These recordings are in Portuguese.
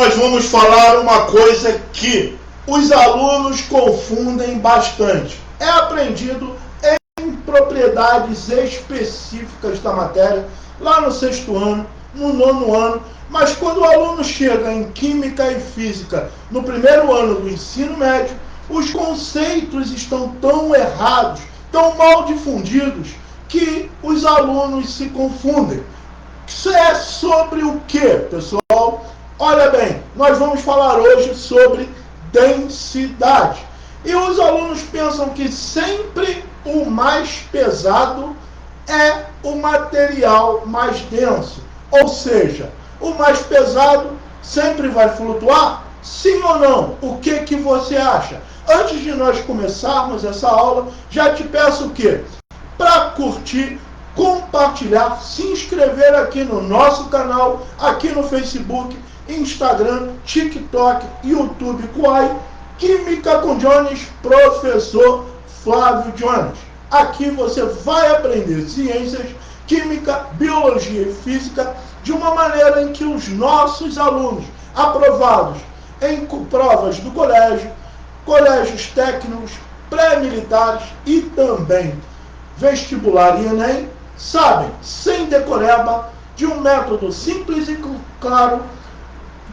nós vamos falar uma coisa que os alunos confundem bastante. É aprendido em propriedades específicas da matéria, lá no sexto ano, no nono ano, mas quando o aluno chega em Química e Física no primeiro ano do ensino médio, os conceitos estão tão errados, tão mal difundidos, que os alunos se confundem. Isso é sobre o que, pessoal? Olha bem, nós vamos falar hoje sobre densidade. E os alunos pensam que sempre o mais pesado é o material mais denso. Ou seja, o mais pesado sempre vai flutuar? Sim ou não? O que você acha? Antes de nós começarmos essa aula, já te peço o quê? Para curtir, compartilhar, se inscrever aqui no nosso canal, aqui no Facebook, Instagram, TikTok, YouTube, Kuai, Química com Jones, professor Flávio Jones. Aqui você vai aprender ciências, química, biologia e física de uma maneira em que os nossos alunos, aprovados em provas do colégio, colégios técnicos, pré-militares e também vestibular e Enem, sabem, sem decoreba, de um método simples e claro,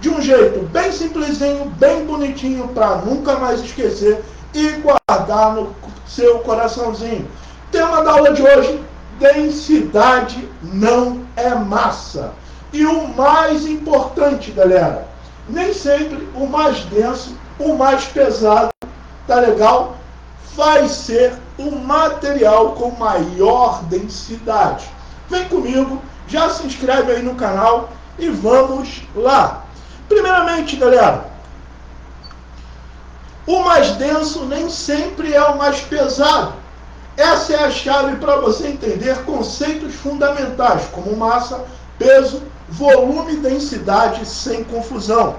de um jeito bem simplesinho, bem bonitinho, para nunca mais esquecer e guardar no seu coraçãozinho. Tema da aula de hoje: densidade não é massa. E o mais importante, galera, nem sempre o mais denso, o mais pesado, tá legal? Vai ser o material com maior densidade. Vem comigo, já se inscreve aí no canal e vamos lá. Primeiramente, galera, o mais denso nem sempre é o mais pesado. Essa é a chave para você entender conceitos fundamentais como massa, peso, volume e densidade sem confusão.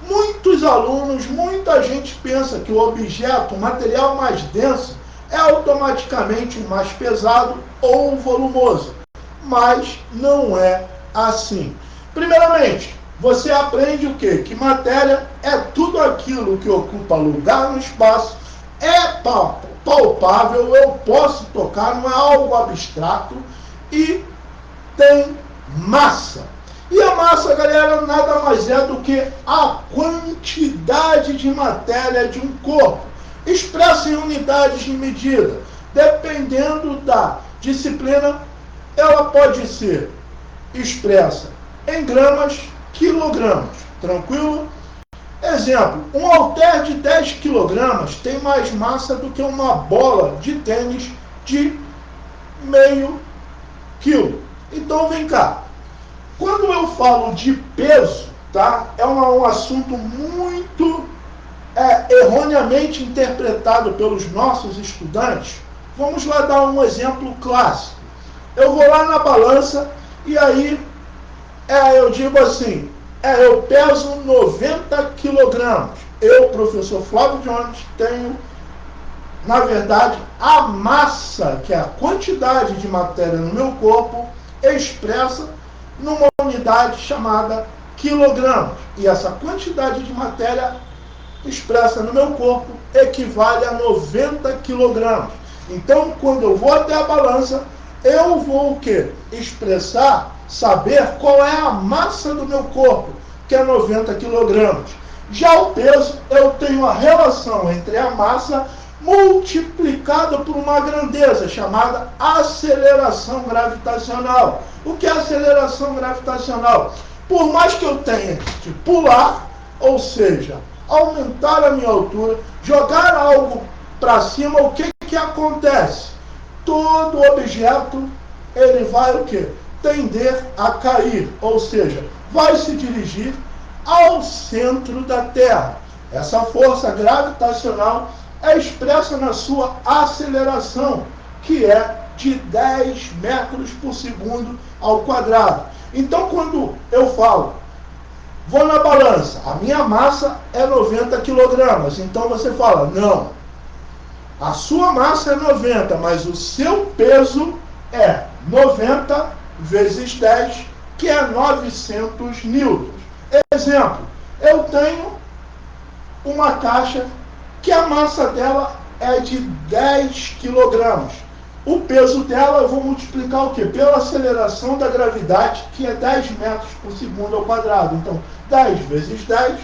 Muitos alunos, muita gente pensa que o objeto, o material mais denso, é automaticamente o mais pesado ou volumoso, mas não é assim. Primeiramente, você aprende o quê? Que matéria é tudo aquilo que ocupa lugar no espaço, é palpável, eu posso tocar, não é algo abstrato e tem massa. E a massa, galera, nada mais é do que a quantidade de matéria de um corpo, expressa em unidades de medida. Dependendo da disciplina, ela pode ser expressa em gramas, quilogramas. Tranquilo? Exemplo, um halter de 10 quilogramas tem mais massa do que uma bola de tênis de meio quilo. Então, vem cá. Quando eu falo de peso, tá? É um assunto muito erroneamente interpretado pelos nossos estudantes. Vamos lá dar um exemplo clássico. Eu vou lá na balança e aí eu digo assim, eu peso 90 quilogramas. Eu, professor Flávio Jones, tenho, na verdade, a massa, que é a quantidade de matéria no meu corpo, expressa numa unidade chamada quilogramas. E essa quantidade de matéria expressa no meu corpo equivale a 90 quilogramas. Então, quando eu vou até a balança, eu vou o quê? Expressar, saber qual é a massa do meu corpo, que é 90 quilogramas. Já o peso, eu tenho a relação entre a massa multiplicada por uma grandeza chamada aceleração gravitacional. O que é aceleração gravitacional? Por mais que eu tenha que pular, ou seja, aumentar a minha altura, jogar algo para cima, o que acontece? Todo objeto, ele vai o quê? Tender a cair, ou seja, vai se dirigir ao centro da Terra. Essa força gravitacional é expressa na sua aceleração, que é de 10 metros por segundo ao quadrado. Então, quando eu falo, vou na balança, a minha massa é 90 quilogramas. Então você fala, não, a sua massa é 90, mas o seu peso é 90 vezes 10, que é 900 newtons. Exemplo, eu tenho uma caixa que a massa dela é de 10 quilogramas. O peso dela eu vou multiplicar o quê? Pela aceleração da gravidade, que é 10 metros por segundo ao quadrado. Então, 10 vezes 10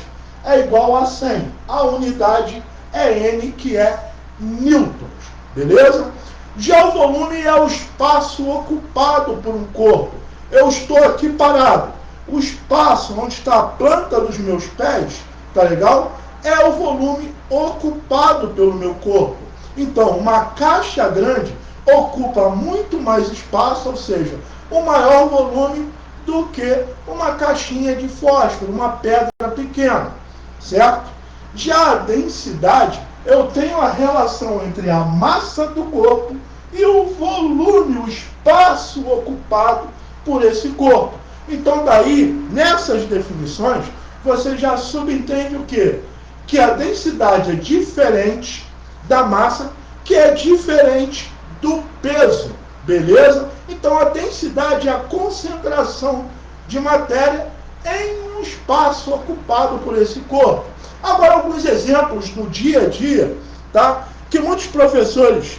é igual a 100. A unidade é N, que é newtons. Beleza? Já o volume é o espaço ocupado por um corpo. Eu estou aqui parado. O espaço onde está a planta dos meus pés, tá legal? É o volume ocupado pelo meu corpo. Então, uma caixa grande ocupa muito mais espaço, ou seja, um maior volume do que uma caixinha de fósforo, uma pedra pequena, certo? Já a densidade, eu tenho a relação entre a massa do corpo e o volume, o espaço ocupado por esse corpo. Então, daí, nessas definições, você já subentende o quê? Que a densidade é diferente da massa, que é diferente do peso, beleza? Então, a densidade é a concentração de matéria em um espaço ocupado por esse corpo. Agora, alguns exemplos no dia a dia, tá? Que muitos professores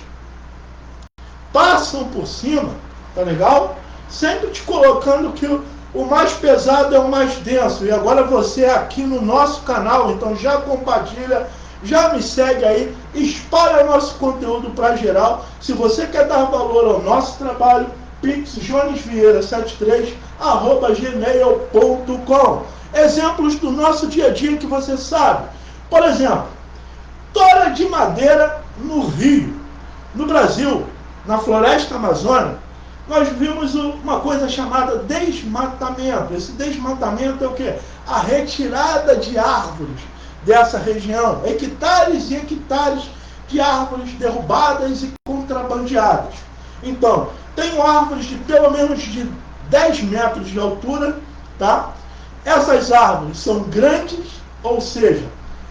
passam por cima, tá legal? Sempre te colocando que o mais pesado é o mais denso. E agora você aqui no nosso canal, então já compartilha, já me segue aí, espalha nosso conteúdo para geral. Se você quer dar valor ao nosso trabalho, pixjonesvieira73@gmail.com. Exemplos do nosso dia a dia que você sabe. Por exemplo, tora de madeira no Rio. No Brasil, na floresta amazônica, nós vimos uma coisa chamada desmatamento. Esse desmatamento é o quê? A retirada de árvores dessa região. Hectares e hectares de árvores derrubadas e contrabandeadas. Então, tem árvores de pelo menos de 10 metros de altura, tá? Essas árvores são grandes, ou seja,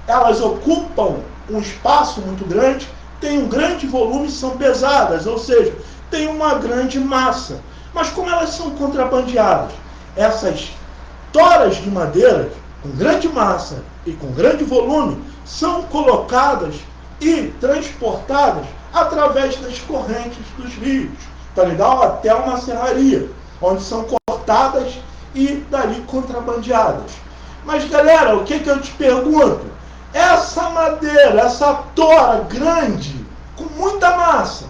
elas ocupam um espaço muito grande, têm um grande volume, são pesadas, ou seja, tem uma grande massa. Mas como elas são contrabandeadas? Essas toras de madeira, com grande massa e com grande volume, são colocadas e transportadas através das correntes dos rios, tá legal? Até uma serraria, onde são cortadas e dali contrabandeadas. Mas galera, o que eu te pergunto? Essa madeira, essa tora grande, com muita massa,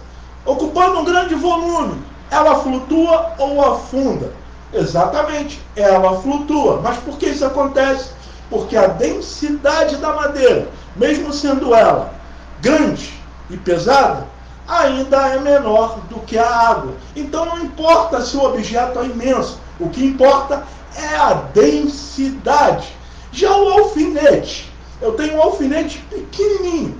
ocupando um grande volume, ela flutua ou afunda? Exatamente, ela flutua. Mas por que isso acontece? Porque a densidade da madeira, mesmo sendo ela grande e pesada, ainda é menor do que a água. Então não importa se o objeto é imenso, o que importa é a densidade. Já o alfinete, eu tenho um alfinete pequenininho,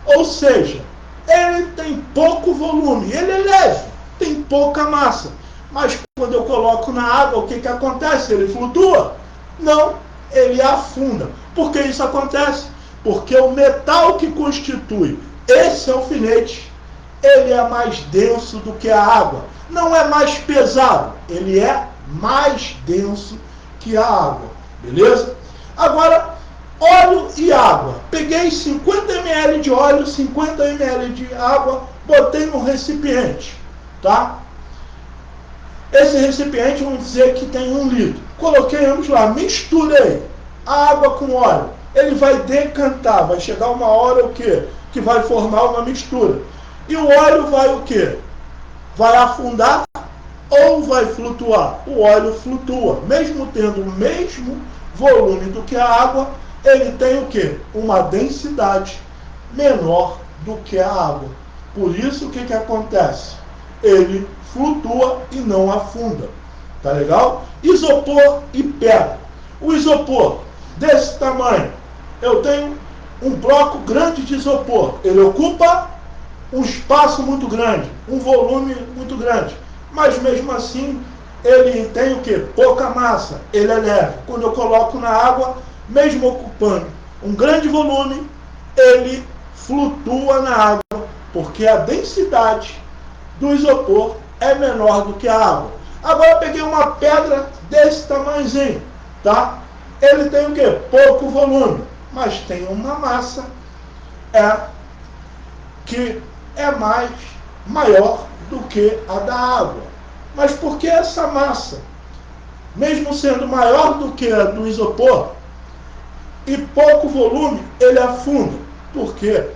ou seja, ele tem pouco volume, ele é leve, tem pouca massa. Mas quando eu coloco na água, o que acontece? Ele flutua? Não, ele afunda. Por que isso acontece? Porque o metal que constitui esse alfinete, ele é mais denso do que a água. Não é mais pesado, ele é mais denso que a água. Beleza? Agora, óleo e água. Peguei 50 ml de óleo, 50 ml de água, botei no recipiente, tá? Esse recipiente, vamos dizer que tem 1 litro. Coloquei ambos lá, misturei a água com óleo. Ele vai decantar, vai chegar uma hora o quê? Que vai formar uma mistura. E o óleo vai o quê? Vai afundar ou vai flutuar? O óleo flutua. Mesmo tendo o mesmo volume do que a água, ele tem o quê? Uma densidade menor do que a água. Por isso, o que acontece? Ele flutua e não afunda. Tá legal? Isopor e pedra. O isopor desse tamanho, eu tenho um bloco grande de isopor. Ele ocupa um espaço muito grande, um volume muito grande. Mas mesmo assim, ele tem o quê? Pouca massa. Ele é leve. Quando eu coloco na água, mesmo ocupando um grande volume, ele flutua na água, porque a densidade do isopor é menor do que a água. Agora eu peguei uma pedra desse tamanhozinho, tá? ele tem o quê? Pouco volume, mas tem uma massa que é maior do que a da água. Mas por que essa massa, mesmo sendo maior do que a do isopor, e pouco volume, ele afunda? Porque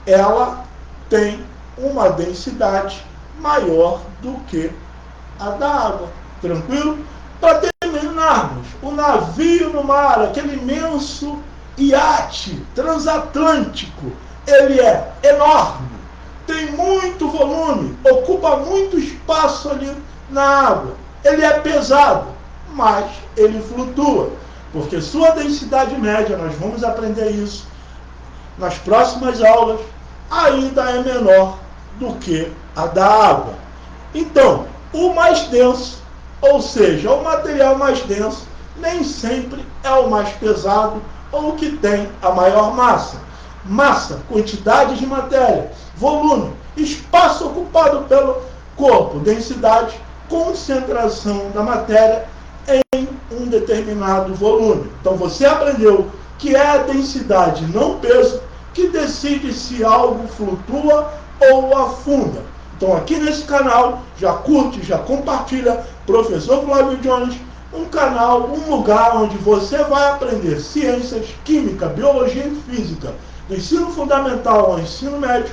ela tem uma densidade maior do que a da água. Tranquilo? Para terminarmos, o navio no mar, aquele imenso iate transatlântico, ele é enorme, tem muito volume, ocupa muito espaço ali na água. Ele é pesado, mas ele flutua, porque sua densidade média, nós vamos aprender isso nas próximas aulas, ainda é menor do que a da água. Então, o mais denso, ou seja, o material mais denso, nem sempre é o mais pesado ou o que tem a maior massa. Massa, quantidade de matéria, volume, espaço ocupado pelo corpo, densidade, concentração da matéria em um determinado volume. Então você aprendeu que é a densidade, não peso, que decide se algo flutua ou afunda. Então aqui nesse canal, já curte, já compartilha, Professor Flávio Jones, um canal, um lugar onde você vai aprender ciências, química, biologia e física, do ensino fundamental ao ensino médio,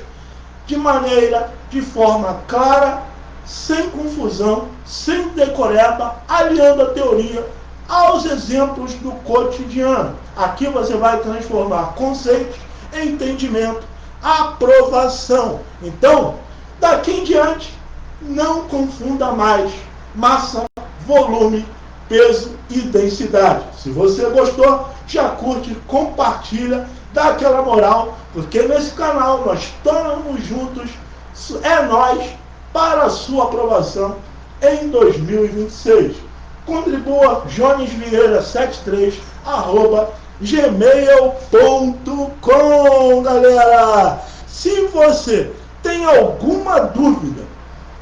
de forma clara, sem confusão, sem decoreba, aliando a teoria aos exemplos do cotidiano. Aqui você vai transformar conceitos em entendimento, aprovação. Então, daqui em diante, não confunda mais massa, volume, peso e densidade. Se você gostou, já curte, compartilha, dá aquela moral, porque nesse canal nós estamos juntos, é nós, para a sua aprovação em 2026. Contribua jonesvieira73@gmail.com, galera. Se você tem alguma dúvida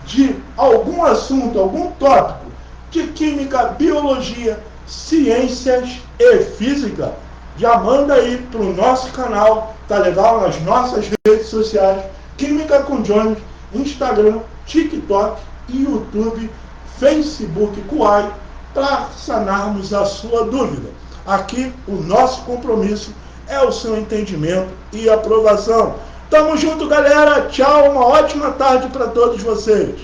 de algum assunto, algum tópico de química, biologia, ciências e física, já manda aí para o nosso canal, tá legal? Nas nossas redes sociais, Química com Jones, Instagram, TikTok, YouTube, Facebook, Kuai, para sanarmos a sua dúvida. Aqui o nosso compromisso é o seu entendimento e aprovação. Tamo junto, galera. Tchau, uma ótima tarde para todos vocês.